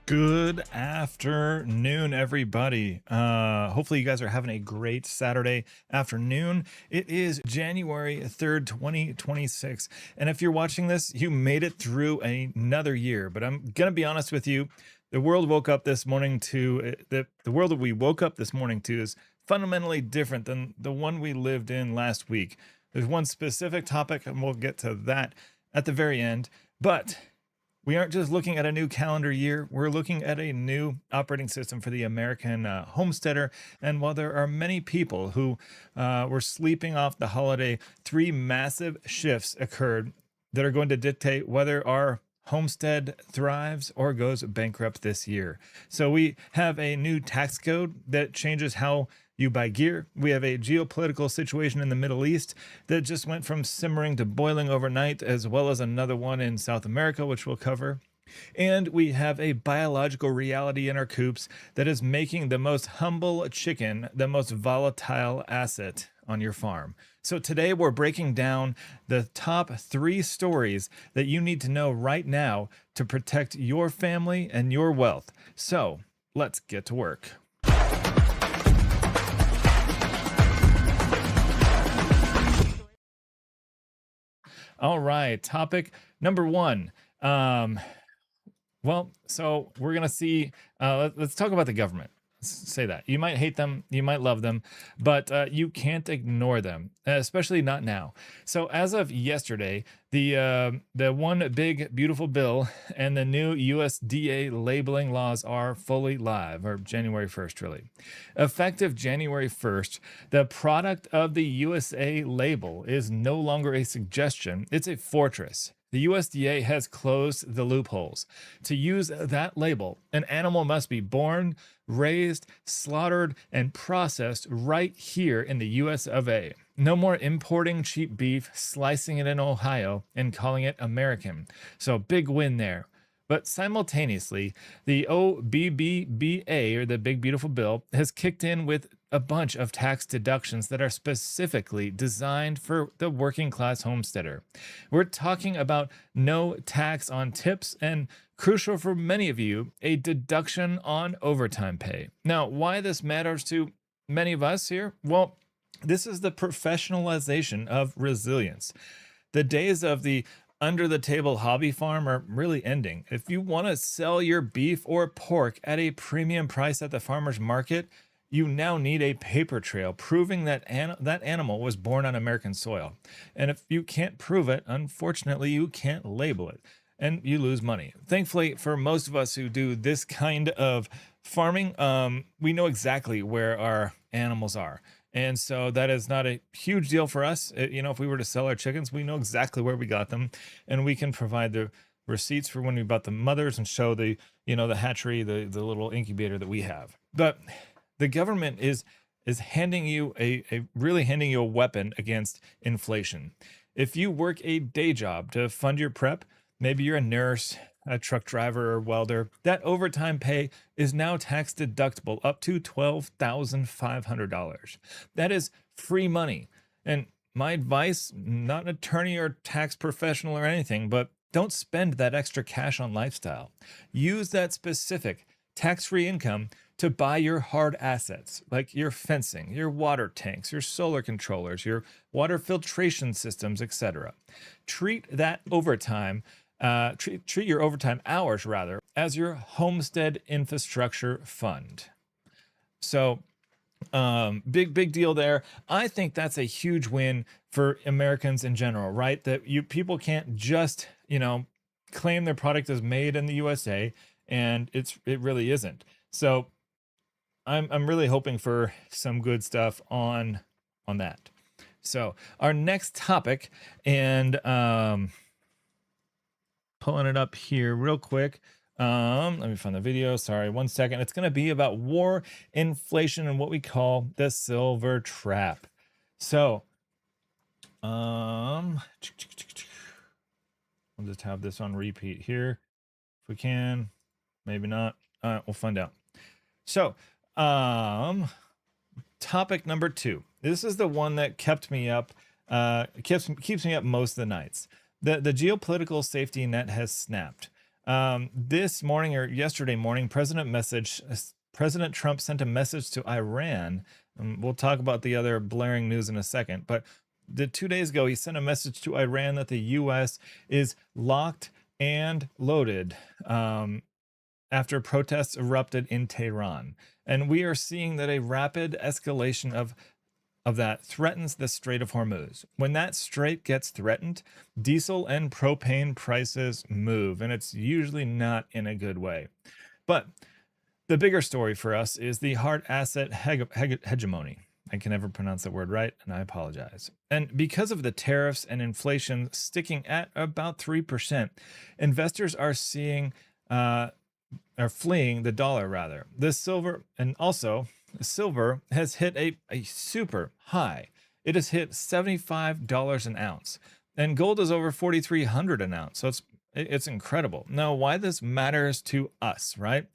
Good afternoon, everybody. Hopefully you guys are having a great Saturday afternoon. It is January 3rd, 2026. And if you're watching this, you made it through another year. But I'm going to be honest with you. The world woke up this morning to the world that we woke up this morning to is fundamentally different than the one we lived in last week. There's one specific topic, and we'll get to that at the very end. But we aren't just looking at a new calendar year, we're looking at a new operating system for the American homesteader. And while there are many people who were sleeping off the holiday, three massive shifts occurred that are going to dictate whether our homestead thrives or goes bankrupt this year. So we have a new tax code that changes how you buy gear. We have a geopolitical situation in the Middle East that just went from simmering to boiling overnight, as well as another one in South America, which we'll cover. And we have a biological reality in our coops that is making the most humble chicken the most volatile asset on your farm. So today we're breaking down the top 3 stories that you need to know right now to protect your family and your wealth. So let's get to work. All right, topic number 1. So we're gonna see. Let's talk about the government. Let's say that you might hate them, you might love them, but you can't ignore them, especially not now. So as of yesterday, the one big beautiful bill and the new USDA labeling laws are fully live, or January 1st, really. Effective January 1st, the product of the USA label is no longer a suggestion; it's a fortress. The USDA has closed the loopholes. To use that label, an animal must be born, raised, slaughtered, and processed right here in the US of A. No more importing cheap beef, slicing it in Ohio, and calling it American. So big win there. But simultaneously, the OBBBA, or the Big Beautiful Bill, has kicked in with a bunch of tax deductions that are specifically designed for the working class homesteader. We're talking about no tax on tips and, crucial for many of you, a deduction on overtime pay. Now, why this matters to many of us here? Well, this is the professionalization of resilience. The days of the under the table hobby farm are really ending. If you want to sell your beef or pork at a premium price at the farmer's market, you now need a paper trail proving that that animal was born on American soil. And if you can't prove it, unfortunately, you can't label it and you lose money. Thankfully, for most of us who do this kind of farming, we know exactly where our animals are. And so that is not a huge deal for us. If we were to sell our chickens, we know exactly where we got them, and we can provide the receipts for when we bought the mothers and show the hatchery, the little incubator that we have. But the government is handing you really handing you a weapon against inflation. If you work a day job to fund your prep, maybe you're a nurse, a truck driver, or welder, that overtime pay is now tax deductible up to $12,500. That is free money. And my advice, not an attorney or tax professional or anything, but don't spend that extra cash on lifestyle. Use that specific tax-free income to buy your hard assets, like your fencing, your water tanks, your solar controllers, your water filtration systems, etc. Treat that overtime treat your overtime hours, rather, as your homestead infrastructure fund. So big deal there. I think that's a huge win for Americans in general, right? That people can't just claim their product is made in the USA, and it really isn't. So I'm really hoping for some good stuff on that. So our next topic, and pulling it up here real quick. Let me find the video. Sorry, 1 second. It's going to be about war, inflation, and what we call the silver trap. So, we'll just have this on repeat here if we can. Maybe not. We'll find out. So, topic number 2. This is the one that kept me up, keeps me up most of the nights. The geopolitical safety net has snapped. This morning or yesterday morning, President Trump sent a message to Iran. We'll talk about the other blaring news in a second, but 2 days ago, he sent a message to Iran that the U.S. is locked and loaded. After protests erupted in Tehran. And we are seeing that a rapid escalation of that threatens the Strait of Hormuz. When that strait gets threatened, diesel and propane prices move, and it's usually not in a good way. But the bigger story for us is the hard asset hegemony. I can never pronounce that word right, and I apologize. And because of the tariffs and inflation sticking at about 3%, investors are seeing are fleeing the dollar rather. Silver has hit a super high. It has hit $75 an ounce, and gold is over 4,300 an ounce. So it's incredible. Now, why this matters to us, right,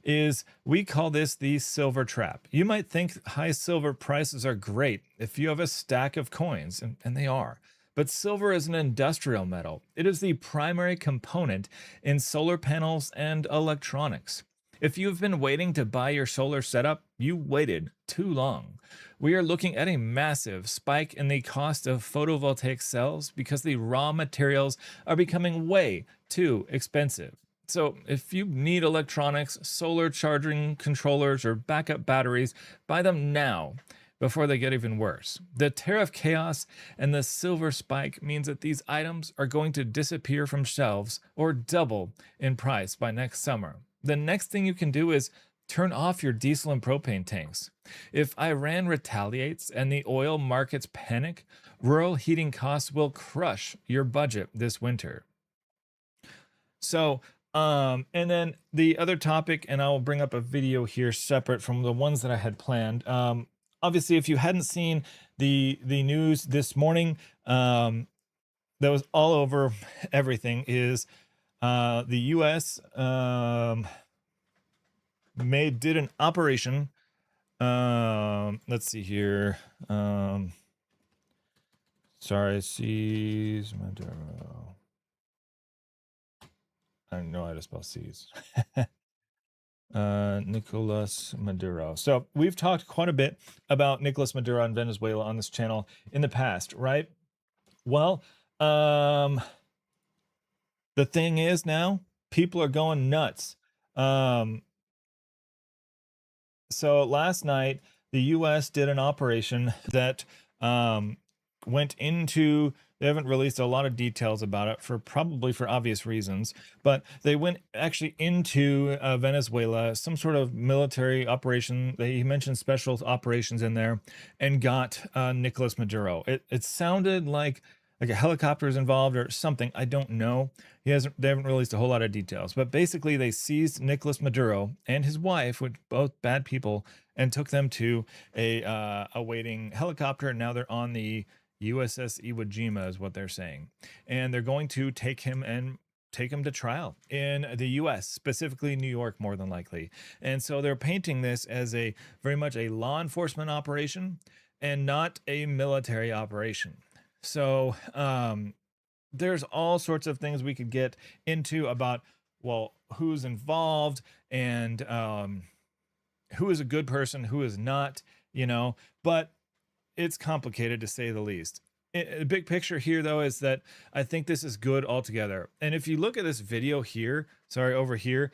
is we call this the silver trap. You might think high silver prices are great if you have a stack of coins, and they are. But silver is an industrial metal. It is the primary component in solar panels and electronics. If you've been waiting to buy your solar setup, you waited too long. We are looking at a massive spike in the cost of photovoltaic cells because the raw materials are becoming way too expensive. So, if you need electronics, solar charging controllers, or backup batteries, buy them now before they get even worse. The tariff chaos and the silver spike means that these items are going to disappear from shelves or double in price by next summer. The next thing you can do is turn off your diesel and propane tanks. If Iran retaliates and the oil markets panic, rural heating costs will crush your budget this winter. So, and then the other topic, and I will bring up a video here separate from the ones that I had planned. Obviously, if you hadn't seen the news this morning, that was all over everything, is the U.S. Did an operation. Let's see here. Seize Maduro. I don't know how to spell C's. Nicolas Maduro. So we've talked quite a bit about Nicolas Maduro and Venezuela on this channel in the past, right? Well, the thing is now people are going nuts. So last night the U.S. did an operation that went into. They haven't released a lot of details about it probably for obvious reasons, but they went actually into Venezuela, some sort of military operation. He mentioned special operations in there, and got Nicolas Maduro. It sounded like a helicopter is involved or something. I don't know. They haven't released a whole lot of details, but basically they seized Nicolas Maduro and his wife, which both bad people, and took them to a waiting helicopter. And now they're on the USS Iwo Jima is what they're saying. And they're going to take him to trial in the US, specifically New York, more than likely. And so they're painting this as very much a law enforcement operation and not a military operation. So there's all sorts of things we could get into about, well, who's involved and who is a good person, who is not, but it's complicated to say the least. The big picture here, though, is that I think this is good altogether. And if you look at this video here, over here,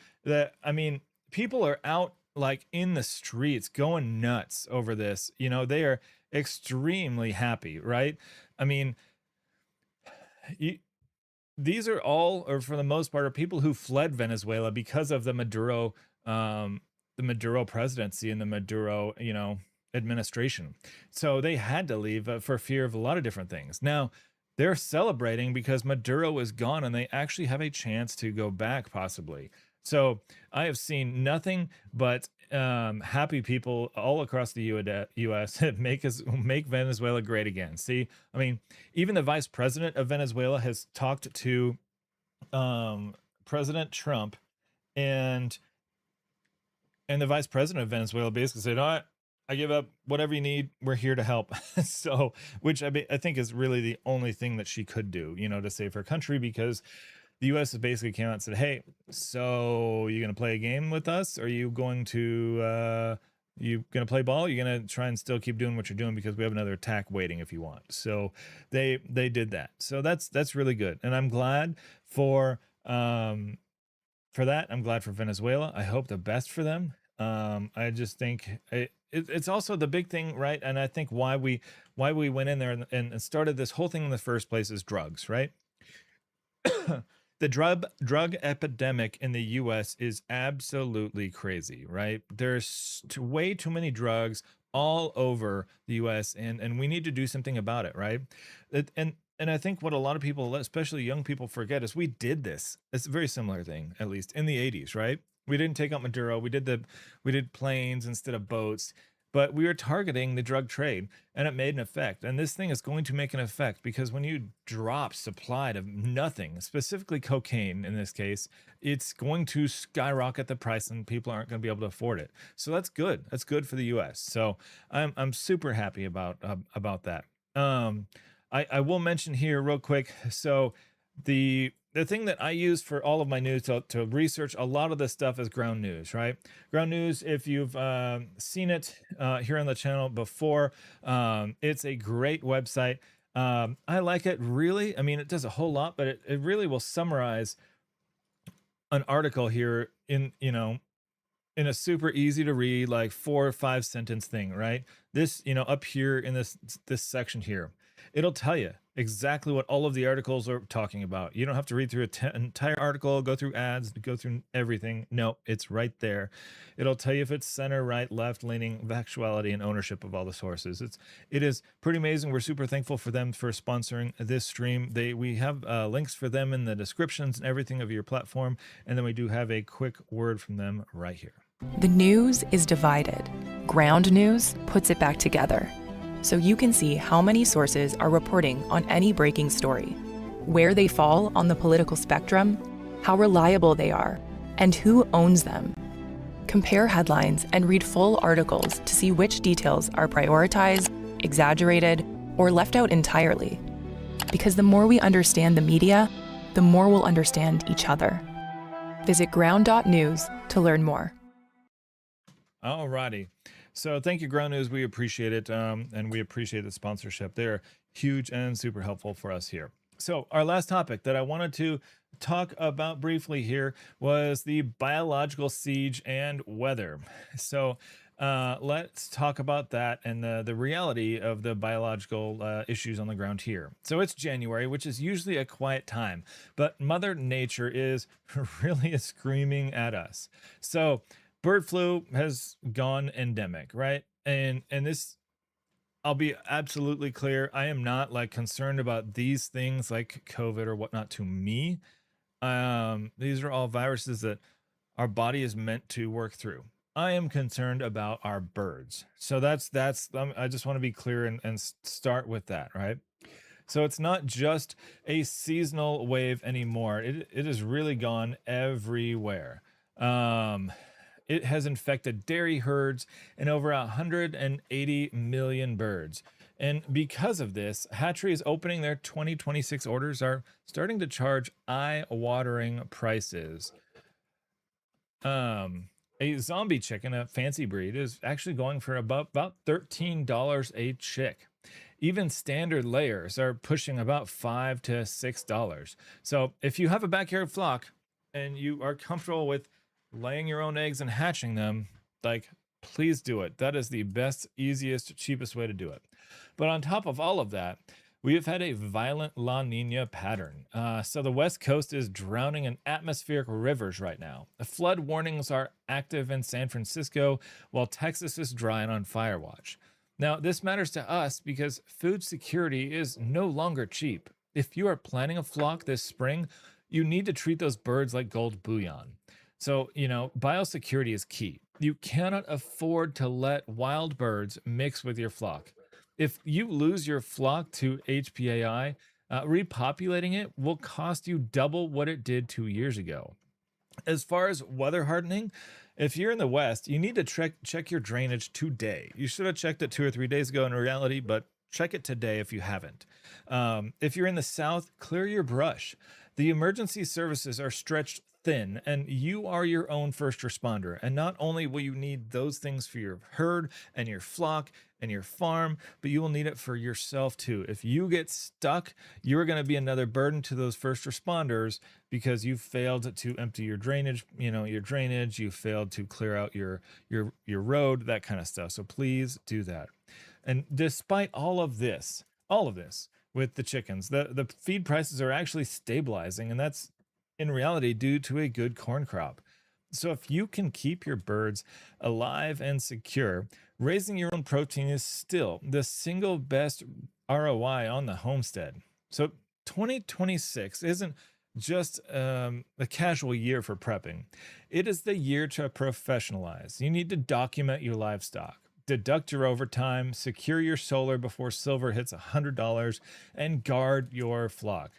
people are out like in the streets going nuts over this. They are extremely happy, right? These are all, or for the most part, are people who fled Venezuela because of the Maduro presidency and the Maduro, administration. So they had to leave for fear of a lot of different things. Now they're celebrating because Maduro is gone and they actually have a chance to go back possibly. So I have seen nothing but happy people all across the U.S. make Venezuela great again. See, even the vice president of Venezuela has talked to President Trump, and the vice president of Venezuela basically said, "All right, I give up whatever you need. We're here to help." So, which I think is really the only thing that she could do, to save her country, because the US has basically came out and said, hey, so you going to play a game with us? Are you going to, you going to play ball? You're going to try and still keep doing what you're doing because we have another attack waiting if you want. So they did that. So that's really good. And I'm glad for that. I'm glad for Venezuela. I hope the best for them. I just think it's also the big thing, right? And I think why we went in there and started this whole thing in the first place is drugs, right? The drug epidemic in the US is absolutely crazy, right? There's way too many drugs all over the US, and we need to do something about it, right? And I think what a lot of people, especially young people, forget is we did this. It's a very similar thing, at least in the 80s, right? We didn't take out Maduro. We did planes instead of boats, but we were targeting the drug trade, and it made an effect. And this thing is going to make an effect because when you drop supply to nothing, specifically cocaine in this case, it's going to skyrocket the price, and people aren't going to be able to afford it. So that's good. That's good for the U.S. So I'm super happy about that. I will mention here real quick. So the thing that I use for all of my news to research a lot of this stuff is Ground News, right? Ground News, if you've seen it here on the channel before, it's a great website. I like it really. I mean, it does a whole lot, but it really will summarize an article here in, in a super easy to read, like 4 or 5 sentence thing, right? This, up here in this section here, it'll tell you exactly what all of the articles are talking about. You don't have to read through an entire article, go through ads, go through everything. No, it's right there. It'll tell you if it's center, right, left, leaning, factuality, and ownership of all the sources. It is pretty amazing. We're super thankful for them for sponsoring this stream. We have links for them in the descriptions and everything of your platform, and then we do have a quick word from them right here. The news is divided. Ground News puts it back together, so you can see how many sources are reporting on any breaking story, where they fall on the political spectrum, how reliable they are, and who owns them. Compare headlines and read full articles to see which details are prioritized, exaggerated, or left out entirely. Because the more we understand the media, the more we'll understand each other. Visit ground.news to learn more. Alrighty. So thank you, Ground News. We appreciate it. And we appreciate the sponsorship. They're huge and super helpful for us here. So our last topic that I wanted to talk about briefly here was the biological siege and weather. So let's talk about that and the reality of the biological issues on the ground here. So it's January, which is usually a quiet time, but Mother Nature is really screaming at us. So bird flu has gone endemic, right? And this, I'll be absolutely clear, I am not like concerned about these things like COVID or whatnot to me. These are all viruses that our body is meant to work through. I am concerned about our birds. So that's I just want to be clear and start with that, right? So it's not just a seasonal wave anymore. It has really gone everywhere. It has infected dairy herds and over 180 million birds. And because of this, hatcheries opening their 2026 orders are starting to charge eye-watering prices. A zombie chicken, a fancy breed, is actually going for about $13 a chick. Even standard layers are pushing about $5 to $6. So if you have a backyard flock and you are comfortable with laying your own eggs and hatching them, like, please do it. That is the best, easiest, cheapest way to do it. But on top of all of that, we have had a violent La Nina pattern. So the West Coast is drowning in atmospheric rivers right now. The flood warnings are active in San Francisco, while Texas is dry and on fire watch. Now, this matters to us because food security is no longer cheap. If you are planning a flock this spring, you need to treat those birds like gold bullion. So, biosecurity is key. You cannot afford to let wild birds mix with your flock. If you lose your flock to HPAI, repopulating it will cost you double what it did 2 years ago. As far as weather hardening, if you're in the West, you need to check your drainage today. You should have checked it 2 or 3 days ago in reality, but check it today if you haven't. If you're in the South, clear your brush. The emergency services are stretched thin, and you are your own first responder. And not only will you need those things for your herd and your flock and your farm, but you will need it for yourself too. If you get stuck, you're going to be another burden to those first responders because you failed to empty your drainage, you failed to clear out your road, that kind of stuff. So please do that. And despite all of this with the chickens, the feed prices are actually stabilizing, and that's in reality due to a good corn crop. So if you can keep your birds alive and secure, raising your own protein is still the single best ROI on the homestead. So 2026 isn't just a casual year for prepping. It is the year to professionalize. You need to document your livestock, deduct your overtime, secure your solar before silver hits $100, and guard your flock.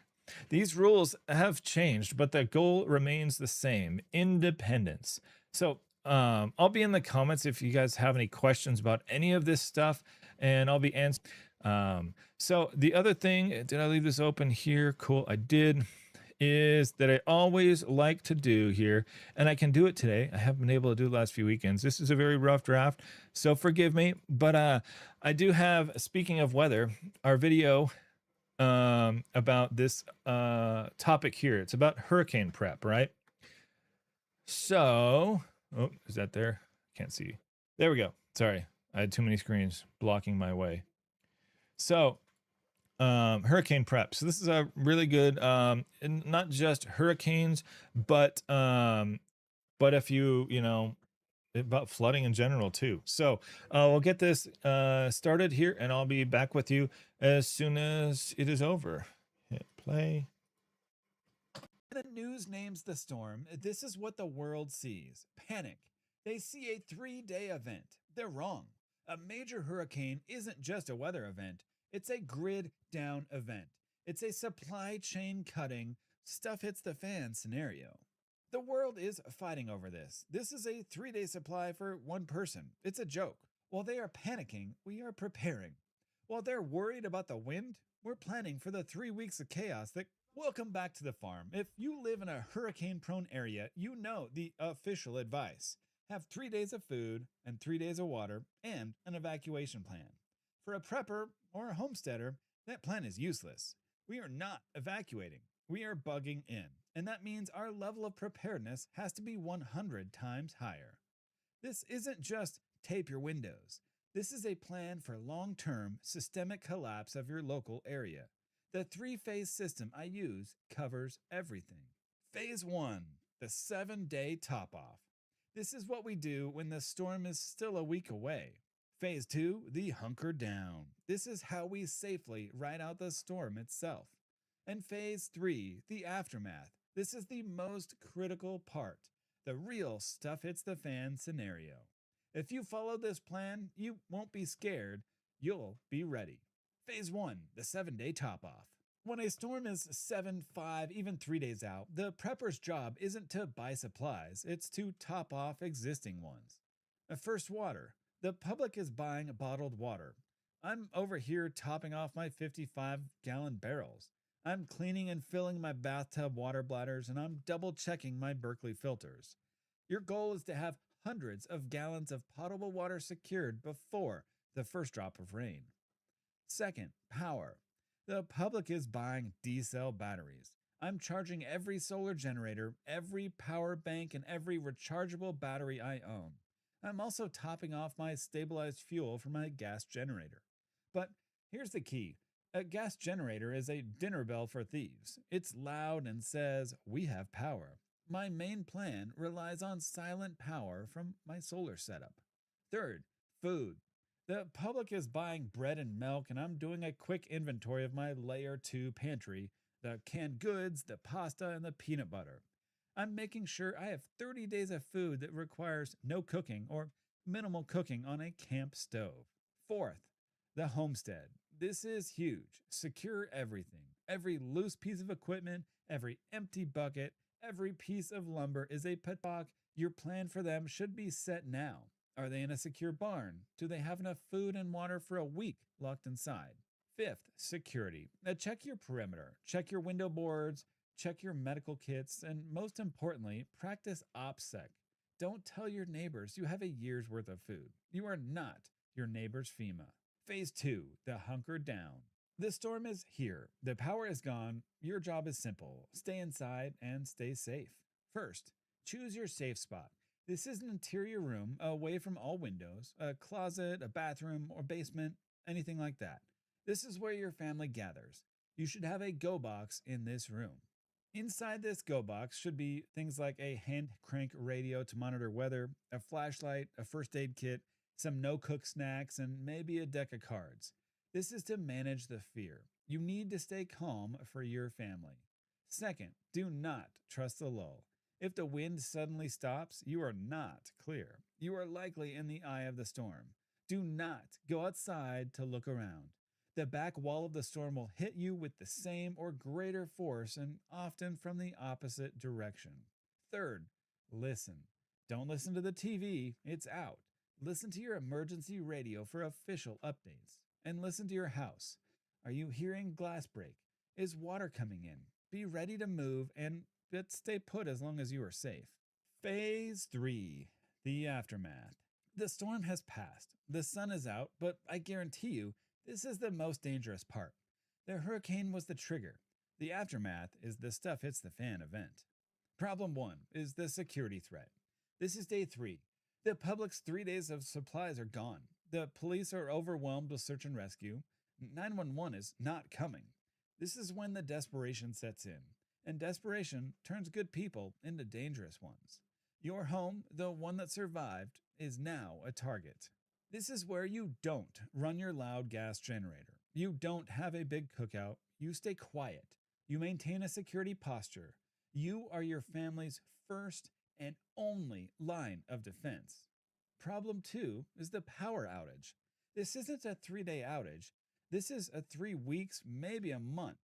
These rules have changed, but the goal remains the same: independence. So, I'll be in the comments if you guys have any questions about any of this stuff, and I'll be answering. So, the other thing, did I leave this open here? Cool, I did. Is that I always like to do here, and I can do it today. I haven't been able to do it the last few weekends. This is a very rough draft, so forgive me. But I do have, speaking of weather, our video about this topic here. It's about hurricane prep, right? So, oh, is that there? Can't see. There we go. Sorry, I had too many screens blocking my way. So, hurricane prep. So this is a really good, and not just hurricanes, but if you about flooding in general too. So we'll get this started here, and I'll be back with you as soon as it is over. Hit play. The news names the storm. This is what the world sees: panic. They see a 3-day event. They're wrong. A major hurricane isn't just a weather event, it's a grid down event. It's a supply chain cutting, stuff hits the fan scenario. The world is fighting over this. This is a 3-day supply for one person. It's a joke. While they are panicking, we are preparing. While they're worried about the wind, we're planning for the 3 weeks of chaos that will come back to the farm. If you live in a hurricane-prone area, you know the official advice. Have 3 days of food and 3 days of water and an evacuation plan. For a prepper or a homesteader, that plan is useless. We are not evacuating. We are bugging in. And that means our level of preparedness has to be 100 times higher. This isn't just tape your windows. This is a plan for long-term systemic collapse of your local area. The 3-phase system I use covers everything. Phase 1, the 7-day top-off. This is what we do when the storm is still a week away. Phase 2, the hunker down. This is how we safely ride out the storm itself. And Phase 3, the aftermath. This is the most critical part. The real stuff hits the fan scenario. If you follow this plan, you won't be scared. You'll be ready. Phase 1, the 7-day top-off. When a storm is 7, 5, even 3 days out, the prepper's job isn't to buy supplies, it's to top off existing ones. First water. The public is buying bottled water. I'm over here topping off my 55-gallon barrels. I'm cleaning and filling my bathtub water bladders, and I'm double-checking my Berkeley filters. Your goal is to have hundreds of gallons of potable water secured before the first drop of rain. Second, power. The public is buying D-cell batteries. I'm charging every solar generator, every power bank, and every rechargeable battery I own. I'm also topping off my stabilized fuel for my gas generator. But here's the key. A gas generator is a dinner bell for thieves. It's loud and says, "We have power." My main plan relies on silent power from my solar setup. Third, food. The public is buying bread and milk, and I'm doing a quick inventory of my layer 2 pantry, the canned goods, the pasta, and the peanut butter. I'm making sure I have 30 days of food that requires no cooking or minimal cooking on a camp stove. Fourth, the homestead. This is huge. Secure everything. Every loose piece of equipment, every empty bucket, every piece of lumber is a padlock. Your plan for them should be set now. Are they in a secure barn? Do they have enough food and water for a week locked inside? Fifth, security. Check your perimeter, check your window boards, check your medical kits, and most importantly, practice OPSEC. Don't tell your neighbors you have a year's worth of food. You are not your neighbor's FEMA. Phase 2, the hunker down. The storm is here. The power is gone. Your job is simple. Stay inside and stay safe. First, choose your safe spot. This is an interior room away from all windows, a closet, a bathroom, or basement, anything like that. This is where your family gathers. You should have a go box in this room. Inside this go box should be things like a hand crank radio to monitor weather, a flashlight, a first aid kit, some no cook snacks, and maybe a deck of cards. This is to manage the fear. You need to stay calm for your family. Second, do not trust the lull. If the wind suddenly stops, you are not clear. You are likely in the eye of the storm. Do not go outside to look around. The back wall of the storm will hit you with the same or greater force and often from the opposite direction. Third, listen. Don't listen to the TV, it's out. Listen to your emergency radio for official updates. And listen to your house. Are you hearing glass break? Is water coming in? Be ready to move and stay put as long as you are safe. Phase 3, the aftermath. The storm has passed. The sun is out, but I guarantee you, this is the most dangerous part. The hurricane was the trigger. The aftermath is the stuff hits the fan event. Problem 1 is the security threat. This is day 3. The public's 3 days of supplies are gone. The police are overwhelmed with search and rescue. 911 is not coming. This is when the desperation sets in, and desperation turns good people into dangerous ones. Your home, the one that survived, is now a target. This is where you don't run your loud gas generator. You don't have a big cookout. You stay quiet. You maintain a security posture. You are your family's first and only line of defense. Problem 2 is the power outage. This isn't a 3-day outage. This is a 3 weeks, maybe a month.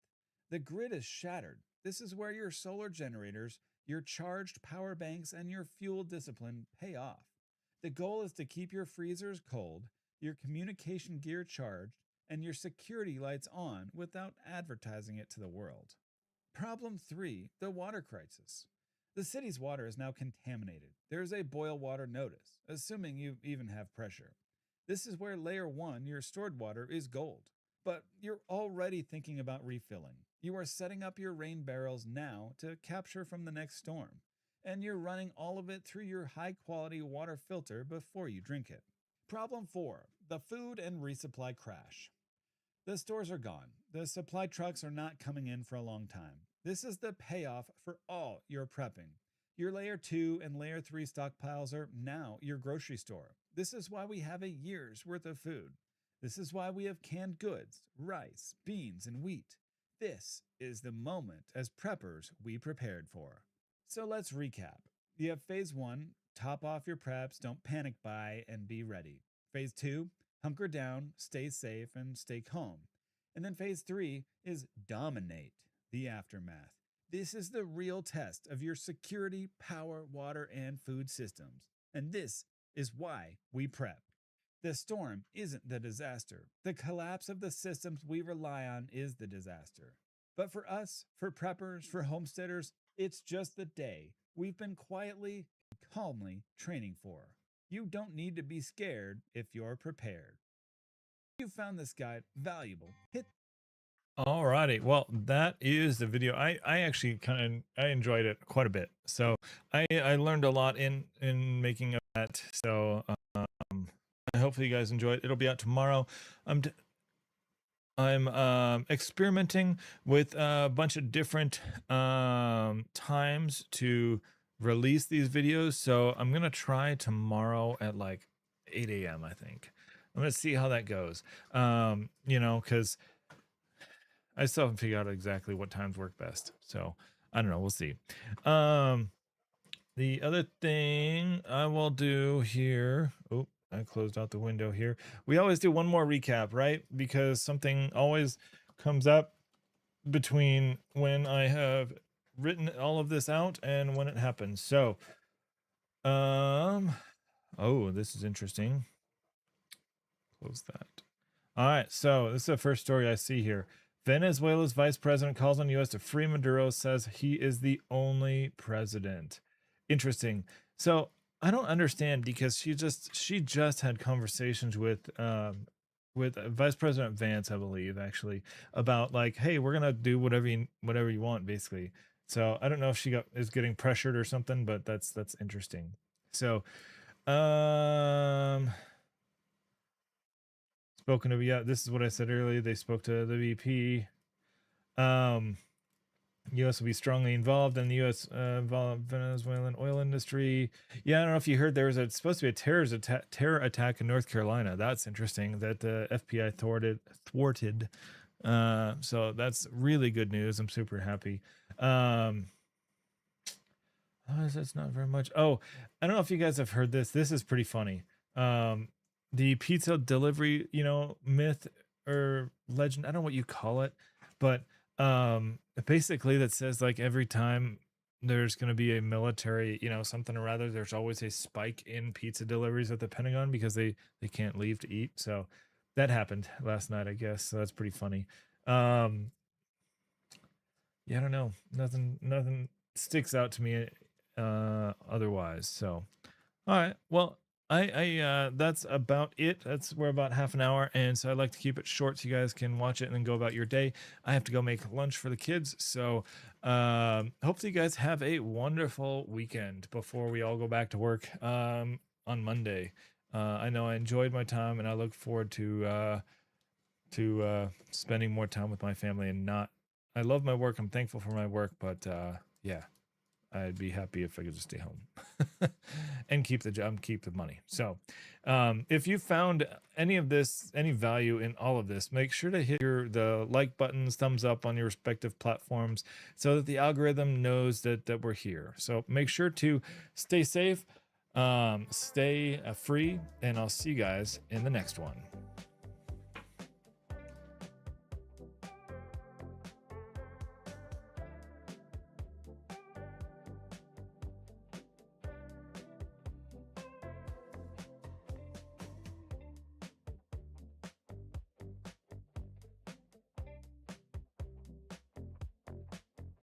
The grid is shattered. This is where your solar generators, your charged power banks, and your fuel discipline pay off. The goal is to keep your freezers cold, your communication gear charged, and your security lights on without advertising it to the world. Problem 3, the water crisis. The city's water is now contaminated. There is a boil water notice, assuming you even have pressure. This is where layer 1, your stored water, is gold. But you're already thinking about refilling. You are setting up your rain barrels now to capture from the next storm, and you're running all of it through your high-quality water filter before you drink it. Problem 4, the food and resupply crash. The stores are gone. The supply trucks are not coming in for a long time. This is the payoff for all your prepping. Your layer 2 and layer 3 stockpiles are now your grocery store. This is why we have a year's worth of food. This is why we have canned goods, rice, beans, and wheat. This is the moment as preppers we prepared for. So let's recap. You have phase 1, top off your preps, don't panic buy, and be ready. Phase 2, hunker down, stay safe, and stay calm. And then phase 3 is dominate the aftermath. This is the real test of your security, power, water, and food systems. And this is why we prep. The storm isn't the disaster. The collapse of the systems we rely on is the disaster. But for us, for preppers, for homesteaders, it's just the day we've been quietly, calmly training for. You don't need to be scared if you're prepared. If you found this guide valuable, hit. Alrighty, well, that is the video. I actually I enjoyed it quite a bit. So I learned a lot in making of that. So hopefully you guys enjoy it. It'll be out tomorrow. I'm experimenting with a bunch of different times to release these videos. So I'm gonna try tomorrow at like 8 a.m. I think. I'm gonna see how that goes. You know, because I still haven't figured out exactly what times work best. So I don't know. We'll see. The other thing I will do here. Oh, I closed out the window here. We always do one more recap, right? Because something always comes up between when I have written all of this out and when it happens. So, Oh, this is interesting. Close that. All right, so this is the first story I see here. Venezuela's vice president calls on U.S. to free Maduro, says he is the only president. Interesting. So I don't understand because she just had conversations with Vice President Vance, I believe, actually, about like, hey, we're gonna do whatever you want, basically. So I don't know if is getting pressured or something, but that's interesting. So um spoken of, yeah, this is what I said earlier. They spoke to the VP. Um, U.S. will be strongly involved in the U.S. Venezuelan oil industry. Yeah, I don't know if you heard it's supposed to be a terror attack in North Carolina. That's interesting that the FBI thwarted. So that's really good news. I'm super happy. That's not very much. Oh, I don't know if you guys have heard this. This is pretty funny. Um, the pizza delivery, myth or legend. I don't know what you call it, but basically that says like every time there's going to be a military, something or other, there's always a spike in pizza deliveries at the Pentagon because they can't leave to eat. So that happened last night, I guess. So that's pretty funny. Um, yeah, I don't know. Nothing sticks out to me otherwise. So, all right. Well, I that's about it. We're about half an hour, and so I'd like to keep it short so you guys can watch it and then go about your day. I have to go make lunch for the kids, so hopefully you guys have a wonderful weekend before we all go back to work on Monday. I know I enjoyed my time, and I look forward to spending more time with my family and not. I love my work. I'm thankful for my work, but yeah, I'd be happy if I could just stay home and keep the job, keep the money. So, if you found any of this, any value in all of this, make sure to hit the like buttons, thumbs up on your respective platforms, so that the algorithm knows that we're here. So make sure to stay safe, stay free, and I'll see you guys in the next one.